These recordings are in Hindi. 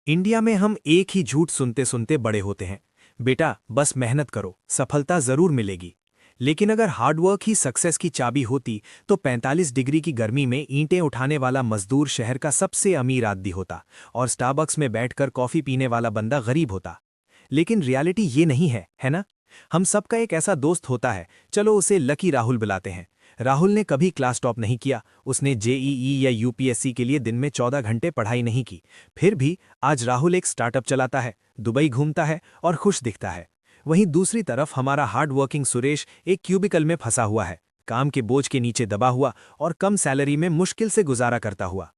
इंडिया में हम एक ही झूठ सुनते सुनते बड़े होते हैं। बेटा बस मेहनत करो, सफलता जरूर मिलेगी। लेकिन अगर हार्डवर्क ही सक्सेस की चाबी होती तो 45 डिग्री की गर्मी में ईंटें उठाने वाला मजदूर शहर का सबसे अमीर आदमी होता और स्टारबक्स में बैठकर कॉफी पीने वाला बंदा गरीब होता। लेकिन रियलिटी ये नहीं है ना? हम सबका एक ऐसा दोस्त होता है, चलो उसे लकी राहुल बुलाते हैं। राहुल ने कभी क्लास टॉप नहीं किया, उसने जेईई या यूपीएससी के लिए दिन में 14 घंटे पढ़ाई नहीं की। फिर भी आज राहुल एक स्टार्टअप चलाता है, दुबई घूमता है और खुश दिखता है। वहीं दूसरी तरफ हमारा हार्ड वर्किंग सुरेश एक क्यूबिकल में फंसा हुआ है, काम के बोझ के नीचे दबा हुआ और कम सैलरी में मुश्किल से गुजारा करता हुआ।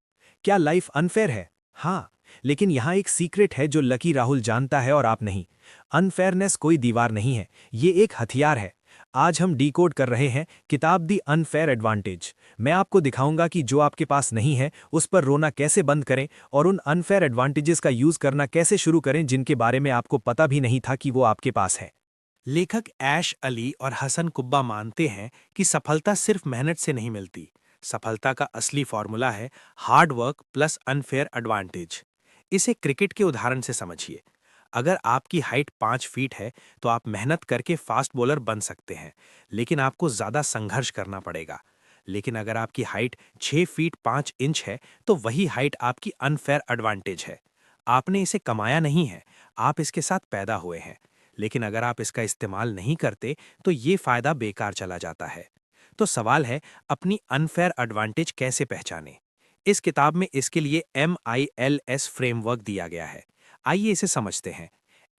क्या लाइफ अनफेयर है? हाँ, लेकिन यहाँ एक सीक्रेट है जो लकी राहुल जानता है और आप नहीं। अनफेयरनेस कोई दीवार नहीं है, ये एक हथियार है। आज हम डीकोड कर रहे हैं किताब दी अनफेयर एडवांटेज। मैं आपको दिखाऊंगा कि जो आपके पास नहीं है उस पर रोना कैसे बंद करें और उन अनफेयर एडवांटेजेस का यूज करना कैसे शुरू करें जिनके बारे में आपको पता भी नहीं था कि वो आपके पास है। लेखक ऐश अली और हसन कुब्बा मानते हैं कि सफलता सिर्फ मेहनत से नहीं मिलती। सफलता का असली फॉर्मूला है hard work plus unfair advantage. इसे क्रिकेट के उदाहरण से समझिए। अगर आपकी हाइट 5 फीट है तो आप मेहनत करके फास्ट बॉलर बन सकते हैं, लेकिन आपको ज्यादा संघर्ष करना पड़ेगा। लेकिन अगर आपकी हाइट 6 फीट 5 इंच है तो वही हाइट आपकी अनफेयर एडवांटेज है। आपने इसे कमाया नहीं है, आप इसके साथ पैदा हुए हैं। लेकिन अगर आप इसका इस्तेमाल नहीं करते तो ये फायदा बेकार चला जाता है। तो सवाल है, अपनी अनफेयर एडवांटेज कैसे पहचानें? इस किताब में इसके लिए MILS फ्रेमवर्क दिया गया है। आइए इसे समझते हैं।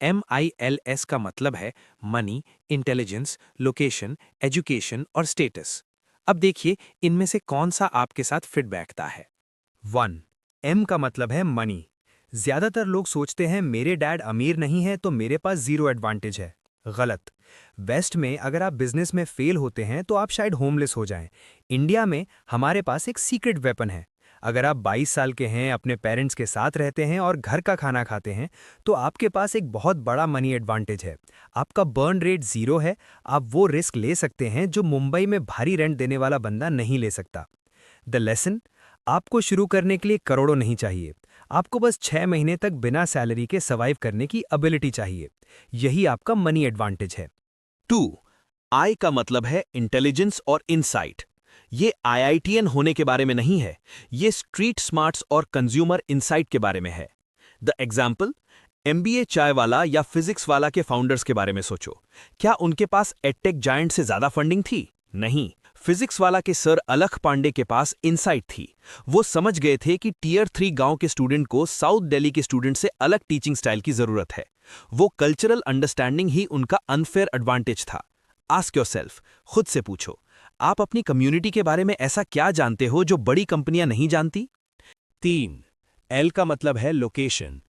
MILS का मतलब है मनी, इंटेलिजेंस, लोकेशन, एजुकेशन और स्टेटस। अब देखिए इनमें से कौन सा आपके साथ फिट बैठता है। 1. एम का मतलब है मनी। ज्यादातर लोग सोचते हैं मेरे डैड अमीर नहीं है तो मेरे पास जीरो एडवांटेज है। गलत। वेस्ट में अगर आप बिजनेस में फेल होते हैं तो आप शायद होमलेस हो जाएं। इंडिया में हमारे पास एक सीक्रेट वेपन है। अगर आप 22 साल के हैं, अपने पेरेंट्स के साथ रहते हैं और घर का खाना खाते हैं तो आपके पास एक बहुत बड़ा मनी एडवांटेज है। आपका बर्न रेट जीरो है। आप वो रिस्क ले सकते हैं जो मुंबई में भारी रेंट देने वाला बंदा नहीं ले सकता। द लेसन, आपको शुरू करने के लिए करोड़ों नहीं चाहिए। आपको बस 6 महीने तक बिना सैलरी के सर्वाइव करने की एबिलिटी चाहिए। यही आपका मनी एडवांटेज है। 2. आई का मतलब है इंटेलिजेंस और इनसाइट। ये IITN होने के बारे में नहीं है, ये स्ट्रीट स्मार्ट्स और कंज्यूमर इनसाइट के बारे में है। द एग्जाम्पल, MBA चाय वाला या फिजिक्स वाला के फाउंडर्स के बारे में सोचो। क्या उनके पास एडटेक जायंट से ज्यादा फंडिंग थी? नहीं। फिजिक्स वाला के सर अलख पांडे के पास इनसाइट थी। वो समझ गए थे कि टियर 3 गांव के स्टूडेंट को साउथ दिल्ली के स्टूडेंट से अलग टीचिंग स्टाइल की जरूरत है। वो कल्चरल अंडरस्टैंडिंग ही उनका अनफेयर एडवांटेज था। आस्क योरसेल्फ, खुद से पूछो, आप अपनी कम्युनिटी के बारे में ऐसा क्या जानते हो जो बड़ी कंपनियां नहीं जानती? 3. एल का मतलब है लोकेशन।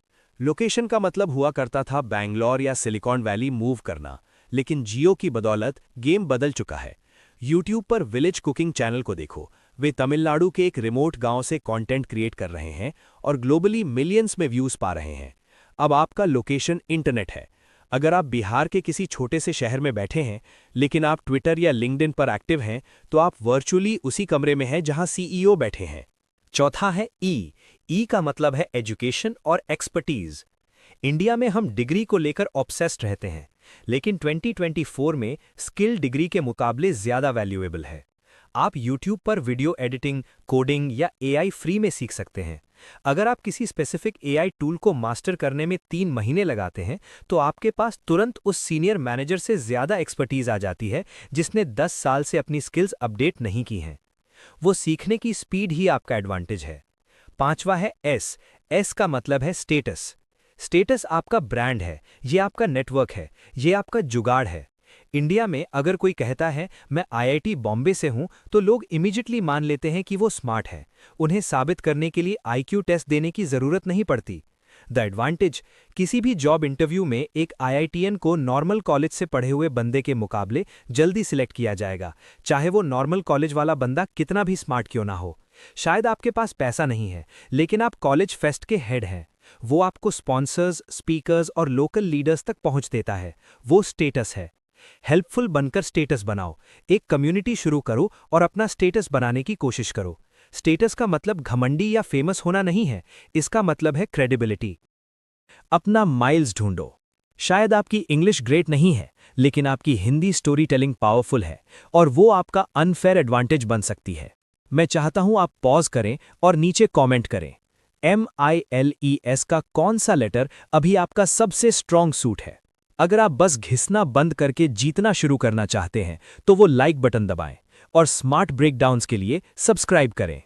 लोकेशन का मतलब हुआ करता था बैंगलोर या सिलिकॉन वैली मूव करना, लेकिन जियो की बदौलत गेम बदल चुका है। यूट्यूब पर विलेज कुकिंग चैनल को देखो, वे तमिलनाडु के एक रिमोट गांव से कंटेंट क्रिएट कर रहे हैं और ग्लोबली मिलियंस में व्यूज पा रहे हैं। अब आपका लोकेशन इंटरनेट है। अगर आप बिहार के किसी छोटे से शहर में बैठे हैं लेकिन आप ट्विटर या लिंक्डइन पर एक्टिव हैं तो आप वर्चुअली उसी कमरे में हैं जहां CEO बैठे हैं। चौथा है ई का मतलब है एजुकेशन और एक्सपर्टीज। इंडिया में हम डिग्री को लेकर ऑब्सेस्ड रहते हैं, लेकिन 2024 में स्किल डिग्री के मुकाबले ज्यादा वैल्यूएबल है। आप YouTube पर वीडियो एडिटिंग, कोडिंग या AI फ्री में सीख सकते हैं। अगर आप किसी स्पेसिफिक AI टूल को मास्टर करने में 3 महीने लगाते हैं तो आपके पास तुरंत उस सीनियर मैनेजर से ज्यादा एक्सपर्टीज आ जाती है जिसने 10 साल से अपनी स्किल्स अपडेट नहीं की हैं। वो सीखने की स्पीड ही आपका एडवांटेज है। पांचवा है एस का मतलब है स्टेटस। स्टेटस आपका ब्रांड है, ये आपका नेटवर्क है, ये आपका जुगाड़ है। इंडिया में अगर कोई कहता है मैं IIT बॉम्बे से हूं तो लोग इमीडिएटली मान लेते हैं कि वो स्मार्ट है। उन्हें साबित करने के लिए IQ टेस्ट देने की जरूरत नहीं पड़ती। द एडवांटेज, किसी भी जॉब इंटरव्यू में एक IITN को नॉर्मल कॉलेज से पढ़े हुए बंदे के मुकाबले जल्दी सिलेक्ट किया जाएगा, चाहे वो नॉर्मल कॉलेज वाला बंदा कितना भी स्मार्ट क्यों ना हो। शायद आपके पास पैसा नहीं है, लेकिन आप कॉलेज फेस्ट के हेड हैं। वो आपको स्पॉन्सर्स, स्पीकर्स और लोकल लीडर्स तक पहुंच देता है। वो स्टेटस है। हेल्पफुल बनकर स्टेटस बनाओ। एक कम्युनिटी शुरू करो और अपना स्टेटस बनाने की कोशिश करो। स्टेटस का मतलब घमंडी या फेमस होना नहीं है, इसका मतलब है क्रेडिबिलिटी। अपना माइल्स ढूंढो। शायद आपकी इंग्लिश ग्रेट नहीं है, लेकिन आपकी हिंदी स्टोरी टेलिंग पावरफुल है और वो आपका अनफेयर एडवांटेज बन सकती है। मैं चाहता हूं आप पॉज करें और नीचे कमेंट करें। MILES का कौन सा लेटर अभी आपका सबसे स्ट्रॉन्ग सूट है? अगर आप बस घिसना बंद करके जीतना शुरू करना चाहते हैं तो वो लाइक बटन दबाएं और स्मार्ट ब्रेकडाउन्स के लिए सब्सक्राइब करें।